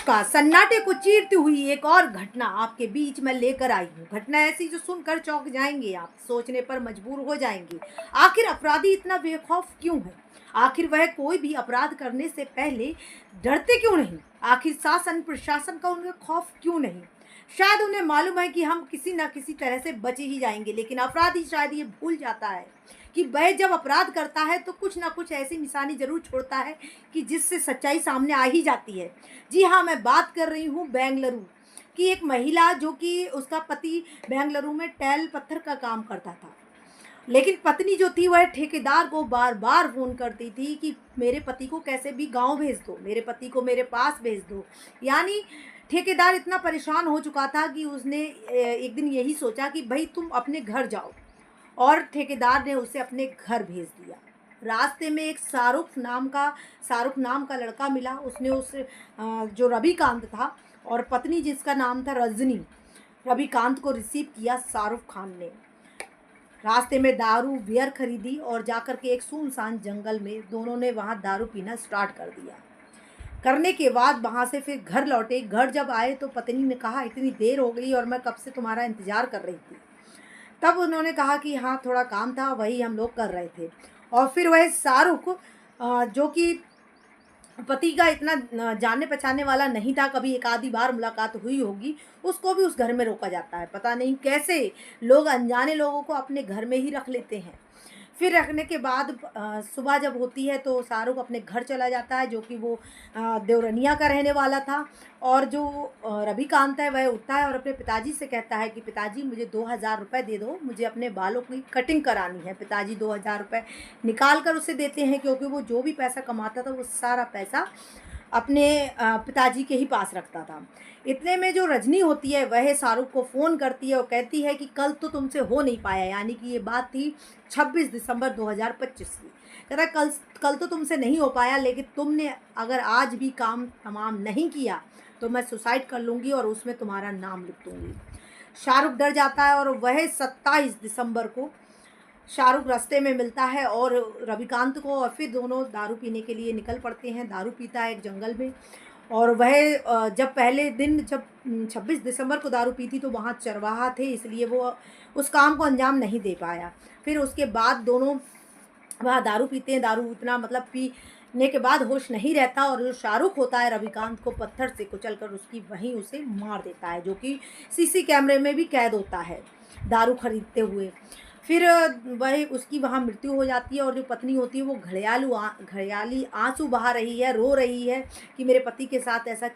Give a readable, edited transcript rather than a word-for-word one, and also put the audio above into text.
नमस्कार। सन्नाटे को चीरती हुई एक और घटना आपके बीच में लेकर आई हूँ। घटना ऐसी जो सुनकर चौंक जाएंगे, आप सोचने पर मजबूर हो जाएंगे। आखिर अपराधी इतना बेखौफ क्यों है? आखिर वह कोई भी अपराध करने से पहले डरते क्यों नहीं? आखिर शासन प्रशासन का उनका खौफ क्यों नहीं? शायद उन्हें मालूम है कि हम किसी न किसी तरह से बचे ही जाएंगे, लेकिन अपराधी शायद ये भूल जाता है कि वह जब अपराध करता है तो कुछ ना कुछ ऐसी निशानी जरूर छोड़ता है कि जिससे सच्चाई सामने आ ही जाती है। जी हाँ, मैं बात कर रही हूँ बेंगलुरु की एक महिला, जो कि उसका पति बेंगलुरु में टैल पत्थर का काम करता था। लेकिन पत्नी जो थी वह ठेकेदार को बार बार फ़ोन करती थी कि मेरे पति को कैसे भी गांव भेज दो, मेरे पति को मेरे पास भेज दो। यानी ठेकेदार इतना परेशान हो चुका था कि उसने एक दिन यही सोचा कि भाई तुम अपने घर जाओ, और ठेकेदार ने उसे अपने घर भेज दिया। रास्ते में एक शाहरुख नाम का लड़का मिला। उसने जो रविकांत था और पत्नी जिसका नाम था रजनी, रविकांत को रिसीव किया शाहरुख खान ने। रास्ते में दारू बियर खरीदी और जाकर के एक सुनसान जंगल में दोनों ने वहाँ दारू पीना स्टार्ट कर दिया। करने के बाद वहाँ से फिर घर लौटे। घर जब आए तो पत्नी ने कहा, इतनी देर हो गई और मैं कब से तुम्हारा इंतज़ार कर रही थी। तब उन्होंने कहा कि हाँ, थोड़ा काम था, वही हम लोग कर रहे थे। और फिर वह शाहरुख, जो कि पति का इतना जानने पहचानने वाला नहीं था, कभी एक आधी बार मुलाकात हुई होगी, उसको भी उस घर में रोका जाता है। पता नहीं कैसे लोग अनजाने लोगों को अपने घर में ही रख लेते हैं। फिर रखने के बाद सुबह जब होती है तो शाहरुख अपने घर चला जाता है, जो कि वो देवरनिया का रहने वाला था। और जो रविकांत है वह उठता है और अपने पिताजी से कहता है कि पिताजी मुझे 2000 रुपये दे दो, मुझे अपने बालों की कटिंग करानी है। पिताजी 2000 रुपये निकाल कर उसे देते हैं, क्योंकि वो जो भी पैसा कमाता था वो सारा पैसा अपने पिताजी के ही पास रखता था। इतने में जो रजनी होती है वह शाहरुख को फ़ोन करती है और कहती है कि कल तो तुमसे हो नहीं पाया। यानी कि ये बात थी 26 दिसंबर 2025 की। कहता है कल कल तो तुमसे नहीं हो पाया, लेकिन तुमने अगर आज भी काम तमाम नहीं किया तो मैं सुसाइड कर लूँगी और उसमें तुम्हारा नाम लिख दूँगी। शाहरुख डर जाता है और वह 27 दिसंबर को शाहरुख रास्ते में मिलता है और रविकांत को, और फिर दोनों दारू पीने के लिए निकल पड़ते हैं। दारू पीता है एक जंगल में। और वह जब पहले दिन, जब 26 दिसंबर को दारू पी थी तो वहाँ चरवाहा थे, इसलिए वो उस काम को अंजाम नहीं दे पाया। फिर उसके बाद दोनों वहाँ दारू पीते हैं। दारू इतना मतलब पीने के बाद होश नहीं रहता, और जो शाहरुख होता है रविकांत को पत्थर से कुचलकर उसकी वहीं उसे मार देता है, जो कि सीसी कैमरे में भी कैद होता है दारू खरीदते हुए। फिर वह उसकी वहाँ मृत्यु हो जाती है। और जो पत्नी होती है वो घड़ियाली आंसू बहा रही है, रो रही है कि मेरे पति के साथ ऐसा